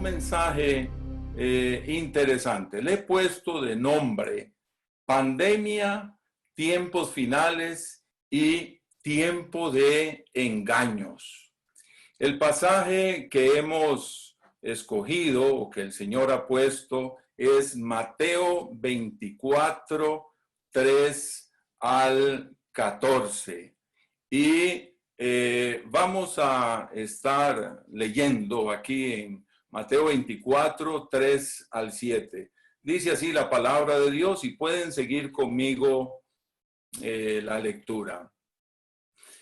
mensaje interesante. Le he puesto de nombre Pandemia, Tiempos Finales y Tiempo de Engaños. El pasaje que hemos escogido o que el Señor ha puesto es Mateo 24, 3 al 14. Y vamos a estar leyendo aquí en Mateo 24, 3 al 7. Dice así la palabra de Dios y pueden seguir conmigo la lectura.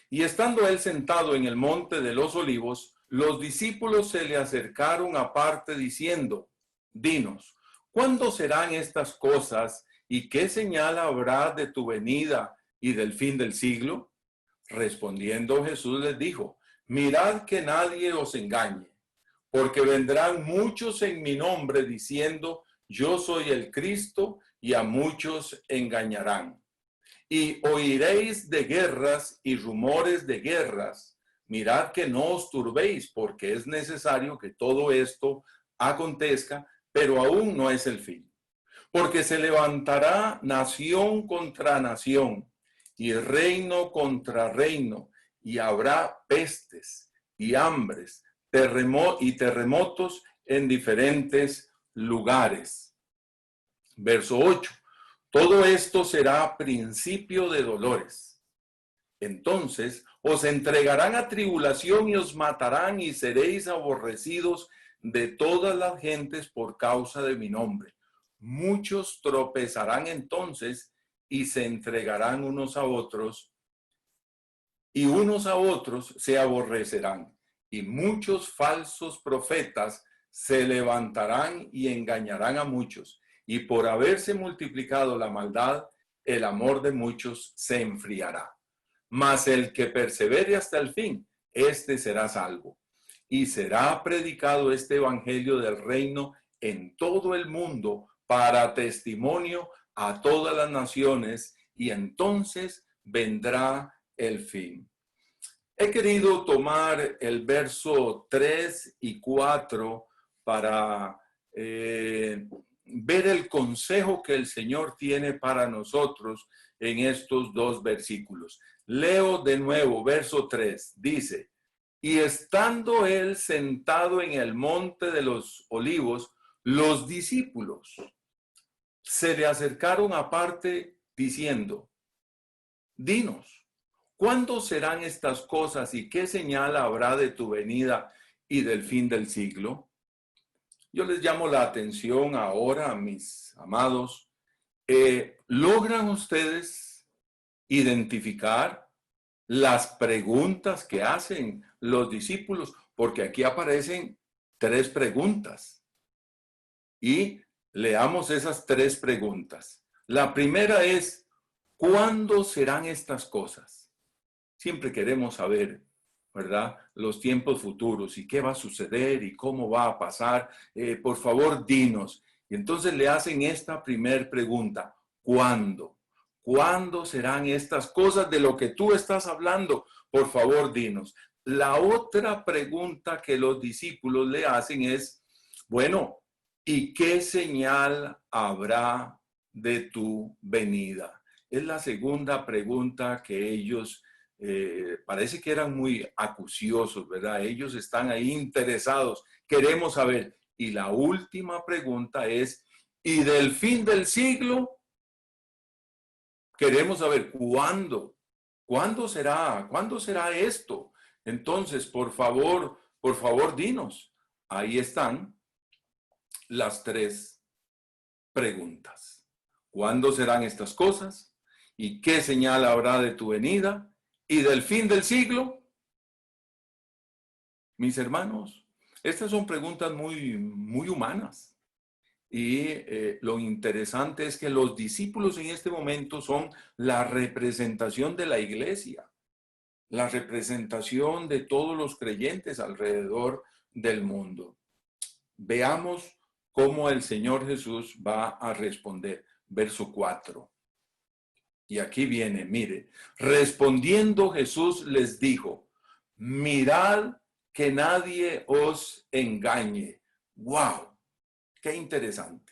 Y estando él sentado en el monte de los olivos, los discípulos se le acercaron aparte diciendo: Dinos, ¿cuándo serán estas cosas y qué señal habrá de tu venida y del fin del siglo? Respondiendo Jesús les dijo: mirad que nadie os engañe, porque vendrán muchos en mi nombre diciendo: yo soy el Cristo, y a muchos engañarán. Y oiréis de guerras y rumores de guerras. Mirad que no os turbéis, porque es necesario que todo esto acontezca, pero aún no es el fin. Porque se levantará nación contra nación, y reino contra reino, y habrá pestes y hambres, terremotos en diferentes lugares. Verso 8. Todo esto será principio de dolores. Entonces os entregarán a tribulación y os matarán y seréis aborrecidos de todas las gentes por causa de mi nombre. Muchos tropezarán entonces y se entregarán unos a otros, y unos a otros se aborrecerán. Y muchos falsos profetas se levantarán y engañarán a muchos. Y por haberse multiplicado la maldad, el amor de muchos se enfriará. Mas el que persevere hasta el fin, este será salvo. Y será predicado este evangelio del reino en todo el mundo para testimonio a todas las naciones, y entonces vendrá el fin. He querido tomar el verso 3 y 4 para ver el consejo que el Señor tiene para nosotros en estos dos versículos. Leo de nuevo, verso 3, dice: y estando él sentado en el monte de los olivos, los discípulos se le acercaron aparte diciendo: dinos, ¿cuándo serán estas cosas y qué señal habrá de tu venida y del fin del siglo? Yo les llamo la atención ahora, mis amados. ¿Logran ustedes identificar las preguntas que hacen los discípulos? Porque aquí aparecen 3 preguntas. Y leamos esas 3 preguntas. La primera es: ¿cuándo serán estas cosas? Siempre queremos saber, ¿verdad?, los tiempos futuros y qué va a suceder y cómo va a pasar. Por favor, dinos. Y entonces le hacen esta primer pregunta: ¿cuándo? ¿Cuándo serán estas cosas de lo que tú estás hablando? Por favor, dinos. La otra pregunta que los discípulos le hacen es: bueno, ¿y qué señal habrá de tu venida? Es la segunda pregunta que ellos parece que eran muy acuciosos, ¿verdad? Ellos están ahí interesados, queremos saber. Y la última pregunta es: ¿y del fin del siglo? Queremos saber cuándo. ¿Cuándo será? ¿Cuándo será esto? Entonces, por favor, dinos. Ahí están las 3 preguntas. ¿Cuándo serán estas cosas? ¿Y qué señal habrá de tu venida y del fin del siglo? Mis hermanos, estas son preguntas muy humanas. Y lo interesante es que los discípulos en este momento son la representación de la iglesia, la representación de todos los creyentes alrededor del mundo. Veamos cómo el Señor Jesús va a responder. Verso 4. Y aquí viene, mire: respondiendo Jesús les dijo: mirad que nadie os engañe. ¡Wow! ¡Qué interesante!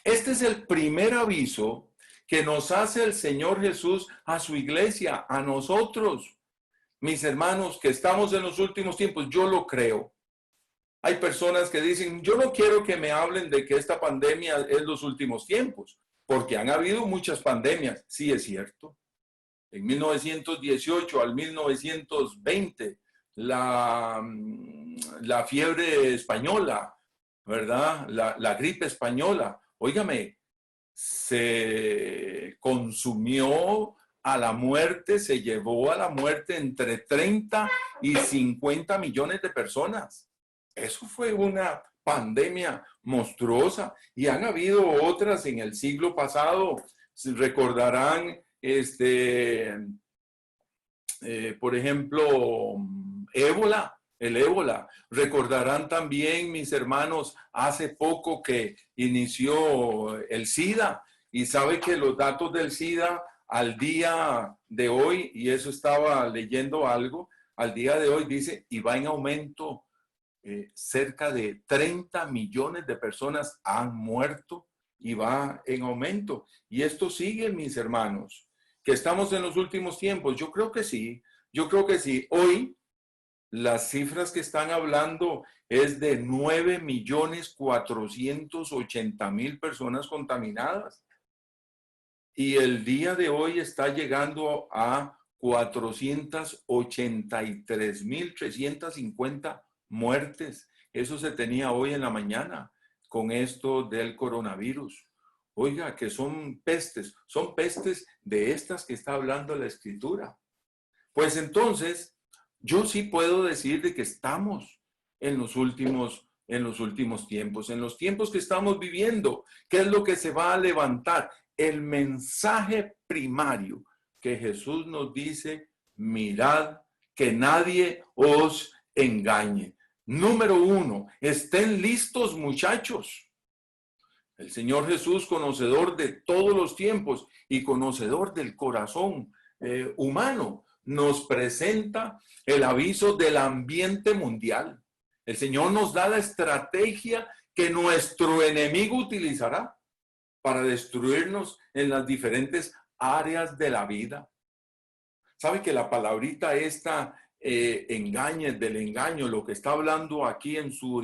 Este es el primer aviso que nos hace el Señor Jesús a su iglesia, a nosotros, mis hermanos, que estamos en los últimos tiempos. Yo lo creo. Hay personas que dicen, yo no quiero que me hablen de que esta pandemia es los últimos tiempos, porque han habido muchas pandemias. Sí, es cierto. En 1918 al 1920, la fiebre española, ¿verdad? La gripe española. Óigame, se consumió a la muerte, se llevó a la muerte entre 30 y 50 millones de personas. Eso fue una pandemia monstruosa y han habido otras en el siglo pasado. Recordarán, por ejemplo, el ébola. Recordarán también, mis hermanos, hace poco que inició el SIDA y sabe que los datos del SIDA al día de hoy, y eso estaba leyendo algo, al día de hoy dice, y va en aumento, cerca de 30 millones de personas han muerto y va en aumento. Y esto sigue, mis hermanos, que estamos en los últimos tiempos. Yo creo que sí, yo creo que sí. Hoy las cifras que están hablando es de 9.480.000 personas contaminadas. Y el día de hoy está llegando a 483.350 muertes. Eso se tenía hoy en la mañana con esto del coronavirus. Oiga, que son pestes de estas que está hablando la Escritura. Pues entonces, yo sí puedo decir de que estamos en los últimos tiempos, en los tiempos que estamos viviendo. ¿Qué es lo que se va a levantar? El mensaje primario que Jesús nos dice, mirad que nadie os engañe. Número 1, estén listos, muchachos. El Señor Jesús, conocedor de todos los tiempos y conocedor del corazón humano, nos presenta el aviso del ambiente mundial. El Señor nos da la estrategia que nuestro enemigo utilizará para destruirnos en las diferentes áreas de la vida. ¿Sabe que la palabrita esta, engañe, del engaño, lo que está hablando aquí en su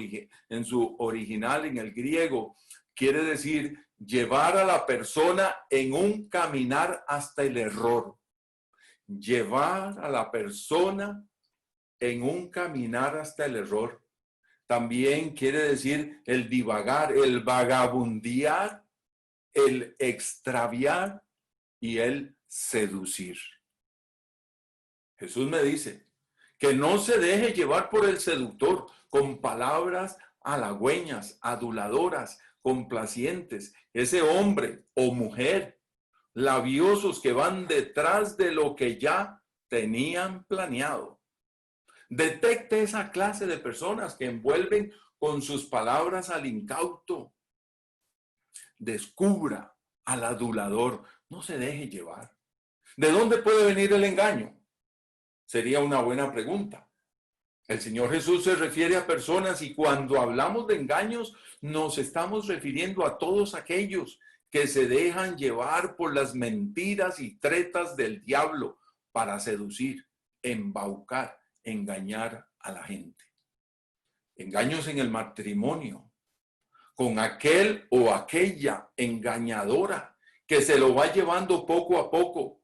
original, en el griego, quiere decir llevar a la persona en un caminar hasta el error? Llevar a la persona en un caminar hasta el error. También quiere decir el divagar, el vagabundear, el extraviar y el seducir. Jesús me dice que no se deje llevar por el seductor con palabras halagüeñas, aduladoras, complacientes. Ese hombre o mujer labiosos que van detrás de lo que ya tenían planeado. Detecte esa clase de personas que envuelven con sus palabras al incauto. Descubra al adulador. No se deje llevar. ¿De dónde puede venir el engaño? Sería una buena pregunta. El Señor Jesús se refiere a personas y cuando hablamos de engaños nos estamos refiriendo a todos aquellos que se dejan llevar por las mentiras y tretas del diablo para seducir, embaucar, engañar a la gente. Engaños en el matrimonio, con aquel o aquella engañadora que se lo va llevando poco a poco,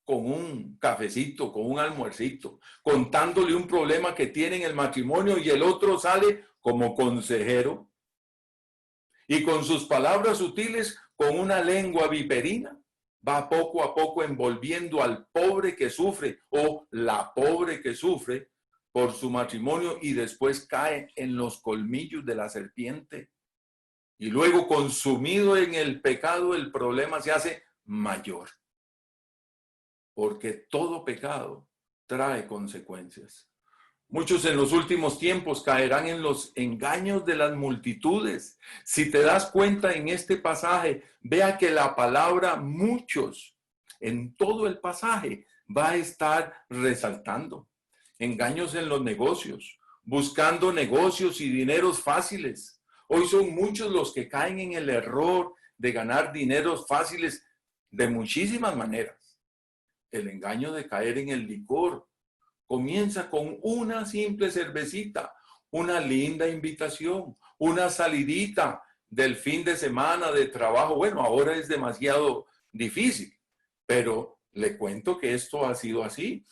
con un cafecito, con un almuercito, contándole un problema que tiene en el matrimonio y el otro sale como consejero y con sus palabras sutiles, con una lengua viperina, va poco a poco envolviendo al pobre que sufre o la pobre que sufre por su matrimonio y después cae en los colmillos de la serpiente. Y luego, consumido en el pecado, el problema se hace mayor. Porque todo pecado trae consecuencias. Muchos en los últimos tiempos caerán en los engaños de las multitudes. Si te das cuenta en este pasaje, vea que la palabra muchos en todo el pasaje va a estar resaltando. Engaños en los negocios, buscando negocios y dineros fáciles. Hoy son muchos los que caen en el error de ganar dineros fáciles de muchísimas maneras. El engaño de caer en el licor comienza con una simple cervecita, una linda invitación, una salidita del fin de semana de trabajo. Bueno, ahora es demasiado difícil, pero le cuento que esto ha sido así.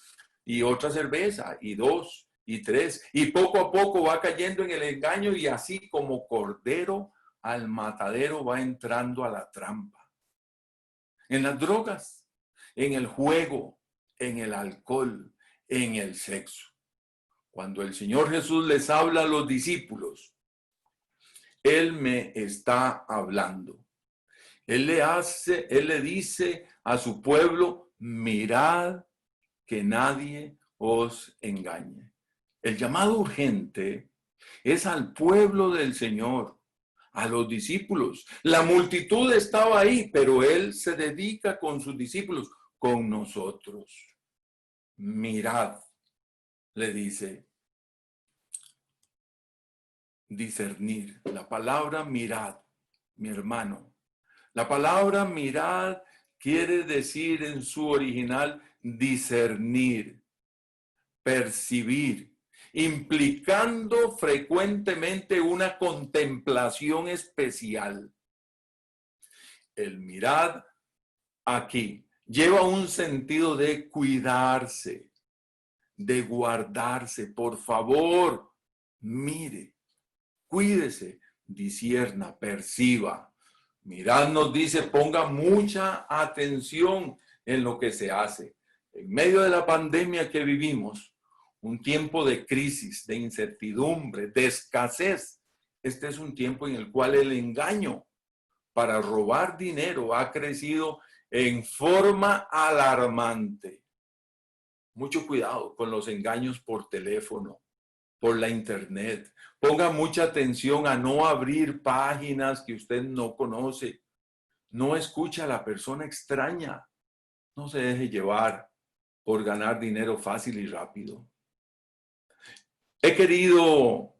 Y otra cerveza, y dos, y tres, y poco a poco va cayendo en el engaño y así como cordero al matadero va entrando a la trampa. En las drogas, en el juego, en el alcohol, en el sexo. Cuando el Señor Jesús les habla a los discípulos, Él me está hablando. Él le dice a su pueblo, mirad que nadie os engañe. El llamado urgente es al pueblo del Señor, a los discípulos. La multitud estaba ahí, pero Él se dedica con sus discípulos, con nosotros. Mirad, le dice, discernir. La palabra mirad, mi hermano. La palabra mirad quiere decir en su original discernir, percibir, implicando frecuentemente una contemplación especial. El mirad aquí lleva un sentido de cuidarse, de guardarse. Por favor, mire, cuídese, discierna, perciba. Mirad nos dice, ponga mucha atención en lo que se hace. En medio de la pandemia que vivimos, un tiempo de crisis, de incertidumbre, de escasez, este es un tiempo en el cual el engaño para robar dinero ha crecido en forma alarmante. Mucho cuidado con los engaños por teléfono, por la internet. Ponga mucha atención a no abrir páginas que usted no conoce. No escuche a la persona extraña. No se deje llevar por ganar dinero fácil y rápido. He querido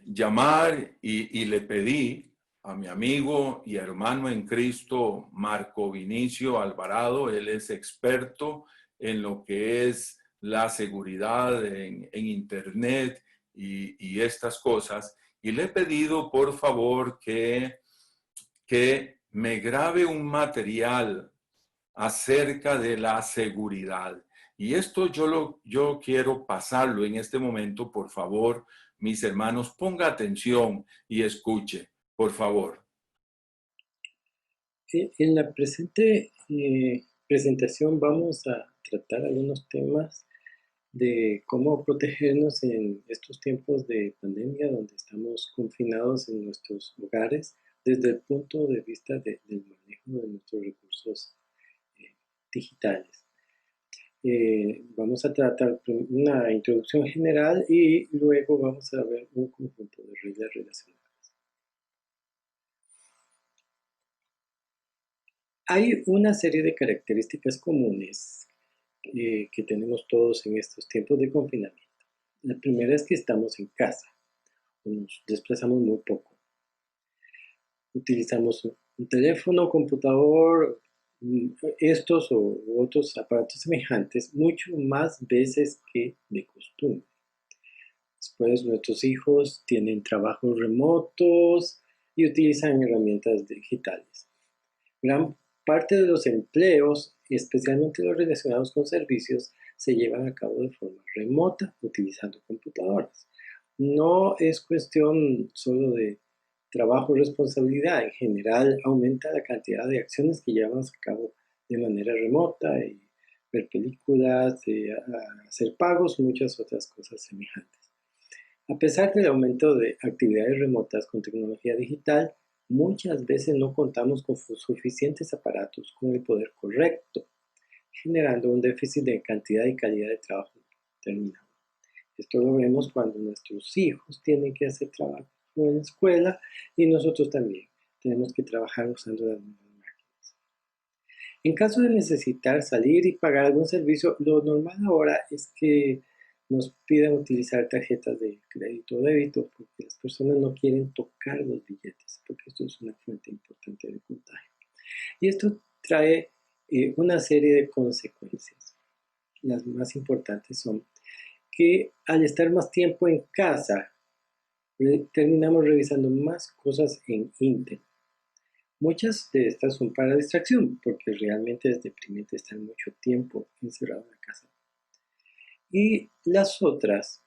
llamar y le pedí a mi amigo y hermano en Cristo, Marco Vinicio Alvarado. Él es experto en lo que es la seguridad en Internet y estas cosas. Y le he pedido, por favor, que me grabe un material acerca de la seguridad. Y esto yo quiero pasarlo en este momento, por favor, mis hermanos, ponga atención y escuche, por favor. En la presente presentación vamos a tratar algunos temas de cómo protegernos en estos tiempos de pandemia donde estamos confinados en nuestros hogares desde el punto de vista del manejo de nuestros recursos digitales. Vamos a tratar una introducción general y luego vamos a ver un conjunto de reglas relacionadas. Hay una serie de características comunes que tenemos todos en estos tiempos de confinamiento. La primera es que estamos en casa, nos desplazamos muy poco. Utilizamos un teléfono, computador, estos u otros aparatos semejantes mucho más veces que de costumbre. Después nuestros hijos tienen trabajos remotos y utilizan herramientas digitales. Gran parte de los empleos, especialmente los relacionados con servicios, se llevan a cabo de forma remota, utilizando computadoras. No es cuestión solo de trabajo y responsabilidad. En general, aumenta la cantidad de acciones que llevamos a cabo de manera remota, y ver películas, hacer pagos, muchas otras cosas semejantes. A pesar del aumento de actividades remotas con tecnología digital, muchas veces no contamos con suficientes aparatos con el poder correcto, generando un déficit de cantidad y calidad de trabajo terminado. Esto lo vemos cuando nuestros hijos tienen que hacer trabajo en la escuela y nosotros también tenemos que trabajar usando las mismas máquinas. En caso de necesitar salir y pagar algún servicio, lo normal ahora es que nos piden utilizar tarjetas de crédito o débito porque las personas no quieren tocar los billetes, porque esto es una fuente importante de contagio. Y esto trae una serie de consecuencias. Las más importantes son que al estar más tiempo en casa, terminamos revisando más cosas en Internet. Muchas de estas son para distracción, porque realmente es deprimente estar mucho tiempo encerrado en la casa. Y las otras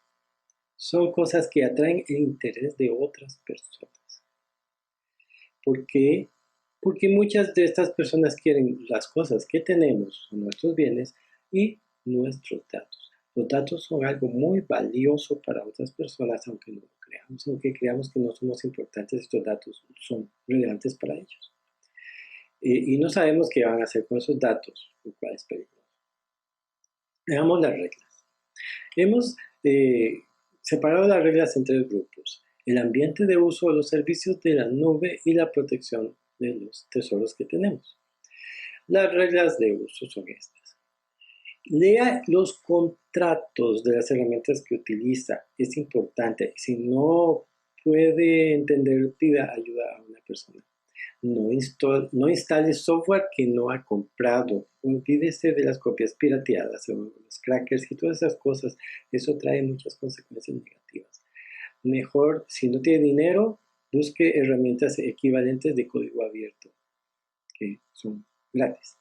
son cosas que atraen el interés de otras personas. ¿Por qué? Porque muchas de estas personas quieren las cosas que tenemos, nuestros bienes y nuestros datos. Los datos son algo muy valioso para otras personas, aunque no lo creamos, aunque creamos que no somos importantes, estos datos son relevantes para ellos. Y no sabemos qué van a hacer con esos datos, lo cual es peligroso. Veamos las reglas. Hemos separado las reglas en 3 grupos: el ambiente de uso de los servicios de la nube y la protección de los tesoros que tenemos. Las reglas de uso son estas. Lea los contratos de las herramientas que utiliza. Es importante. Si no puede entender, pida ayuda a una persona. No instale software que no ha comprado. Olvídese de las copias pirateadas o los crackers y todas esas cosas. Eso trae muchas consecuencias negativas. Mejor, si no tiene dinero, busque herramientas equivalentes de código abierto, que son gratis.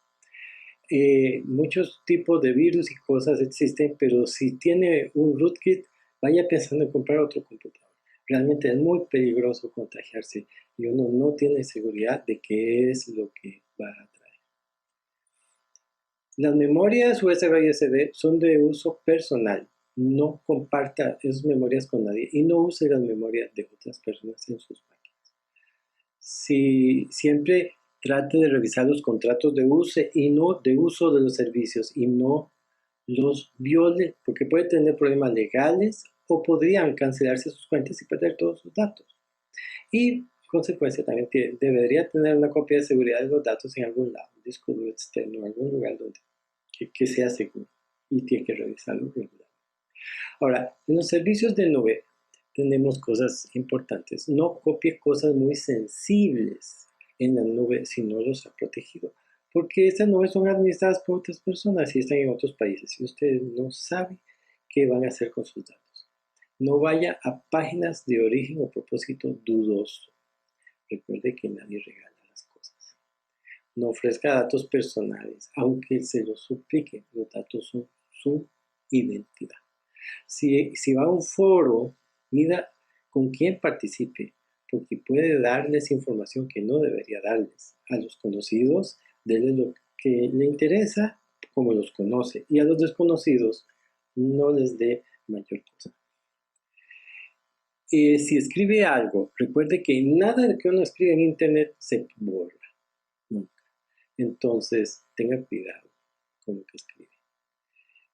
Muchos tipos de virus y cosas existen, pero si tiene un rootkit, vaya pensando en comprar otro computador. Realmente es muy peligroso contagiarse y uno no tiene seguridad de qué es lo que va a traer. Las memorias USB y SD son de uso personal. No comparta esas memorias con nadie y no use las memorias de otras personas en sus máquinas. Siempre trate de revisar los contratos de uso y no de uso de los servicios y no los viole, porque puede tener problemas legales o podrían cancelarse sus cuentas y perder todos sus datos. Y en consecuencia también debería tener una copia de seguridad de los datos en algún lado, un disco duro externo, en algún lugar donde que sea seguro, y tiene que revisarlo regularmente. Ahora, en los servicios de nube tenemos cosas importantes. No copie cosas muy sensibles en la nube si no los ha protegido, porque estas nubes son administradas por otras personas y están en otros países y usted no sabe qué van a hacer con sus datos. No vaya a páginas de origen o propósito dudoso. Recuerde que nadie regala las cosas. No ofrezca datos personales, aunque se los suplique. Los datos son su identidad. Si va a un foro, mida con quién participe, porque puede darles información que no debería darles. A los conocidos, denle lo que le interesa, como los conoce, y a los desconocidos, no les dé mayor cosa. Si escribe algo, recuerde que nada de que uno escribe en internet se borra, nunca. Entonces, tenga cuidado con lo que escribe.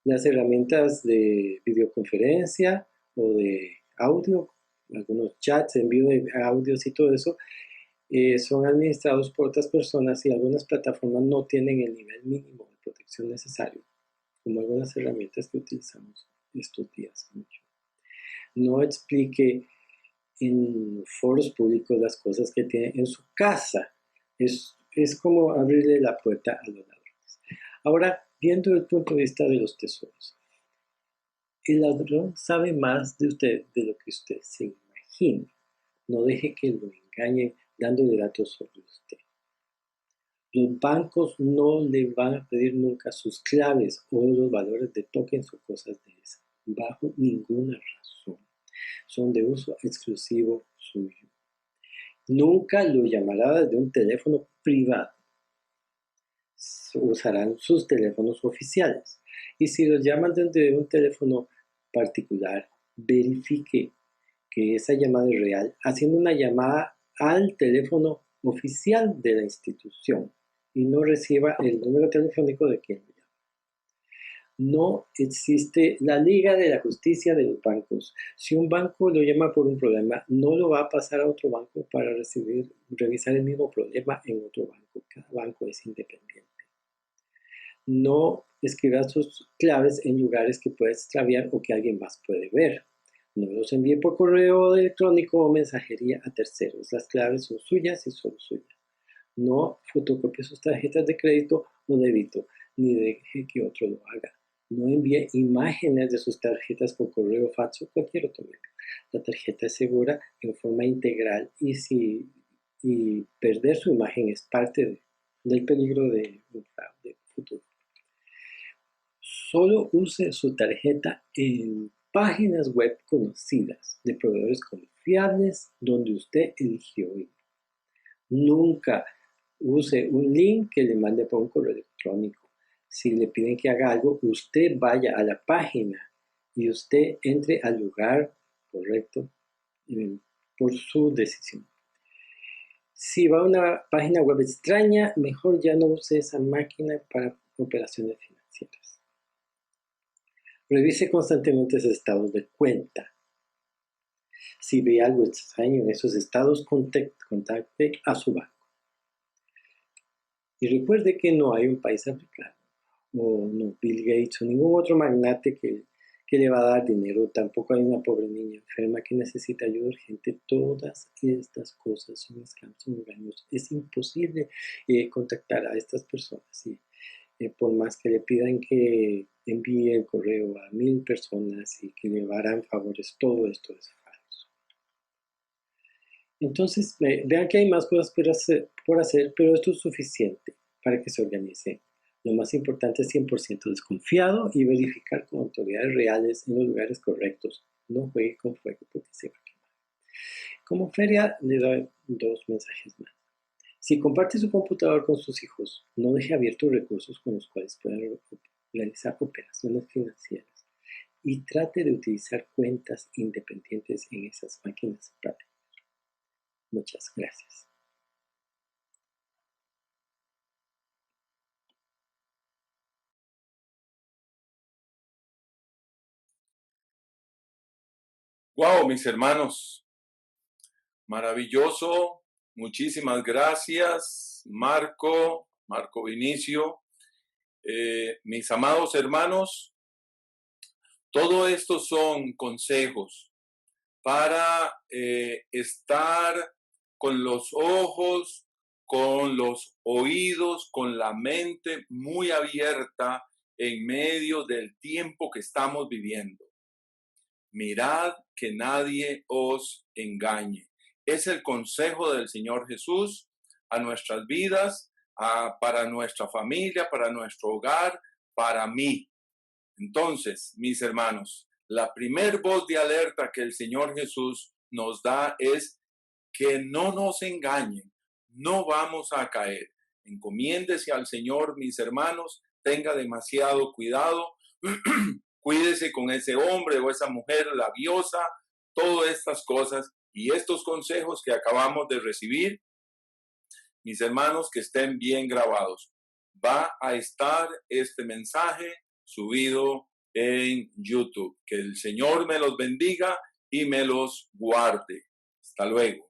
Las herramientas de videoconferencia o de audio, algunos chats, envío de audios y todo eso, son administrados por otras personas y algunas plataformas no tienen el nivel mínimo de protección necesario, como algunas herramientas que utilizamos estos días mucho. No explique en foros públicos las cosas que tiene en su casa. Es como abrirle la puerta a los ladrones. Ahora, viendo el punto de vista de los tesoros, el ladrón sabe más de usted de lo que usted se imagina. No deje que lo engañen dándole datos sobre usted. Los bancos no le van a pedir nunca sus claves o los valores de tokens o cosas de esas, bajo ninguna razón. Son de uso exclusivo suyo. Nunca lo llamará desde un teléfono privado. Usarán sus teléfonos oficiales. Y si los llaman desde un teléfono particular, verifique que esa llamada es real, haciendo una llamada al teléfono oficial de la institución y no reciba el número telefónico de quien lo llama. No existe la Liga de la Justicia de los bancos. Si un banco lo llama por un problema, no lo va a pasar a otro banco para revisar el mismo problema en otro banco. Cada banco es independiente. No escriba sus claves en lugares que puede extraviar o que alguien más puede ver. No los envíe por correo electrónico o mensajería a terceros. Las claves son suyas y solo suyas. No fotocopie sus tarjetas de crédito o débito, ni deje que otro lo haga. No envíe imágenes de sus tarjetas por correo, fax o cualquier otro medio. La tarjeta es segura en forma integral y perder su imagen es parte del peligro de un fraude futuro. Solo use su tarjeta en páginas web conocidas de proveedores confiables donde usted eligió ir. Nunca use un link que le mande por un correo electrónico. Si le piden que haga algo, usted vaya a la página y usted entre al lugar correcto por su decisión. Si va a una página web extraña, mejor ya no use esa máquina para operaciones financieras. Revise constantemente sus estados de cuenta. Si ve algo extraño en esos estados, contacte a su banco. Y recuerde que no hay un país africano, o no Bill Gates o ningún otro magnate que le va a dar dinero. Tampoco hay una pobre niña enferma que necesita ayuda urgente. Todas estas cosas son scams, son engaños. Es imposible contactar a estas personas. Y por más que le pidan que envíe el correo a 1000 personas y que le harán favores, todo esto es falso. Entonces, vean que hay más cosas por hacer, pero esto es suficiente para que se organice. Lo más importante es 100% desconfiado y verificar con autoridades reales en los lugares correctos. No juegue con fuego porque se va a quemar. Como feria, le doy 2 mensajes más. Si comparte su computador con sus hijos, no deje abiertos recursos con los cuales puedan realizar operaciones financieras y trate de utilizar cuentas independientes en esas máquinas para ello. Muchas gracias. Wow, mis hermanos, maravilloso. Muchísimas gracias, Marco Vinicio. Mis amados hermanos, todo esto son consejos para estar con los ojos, con los oídos, con la mente muy abierta en medio del tiempo que estamos viviendo. Mirad que nadie os engañe. Es el consejo del Señor Jesús a nuestras vidas, para nuestra familia, para nuestro hogar, para mí. Entonces, mis hermanos, la primer voz de alerta que el Señor Jesús nos da es que no nos engañen, no vamos a caer. Encomiéndese al Señor, mis hermanos, tenga demasiado cuidado. Cuídese con ese hombre o esa mujer labiosa, todas estas cosas y estos consejos que acabamos de recibir, mis hermanos, que estén bien grabados. Va a estar este mensaje subido en YouTube. Que el Señor me los bendiga y me los guarde. Hasta luego.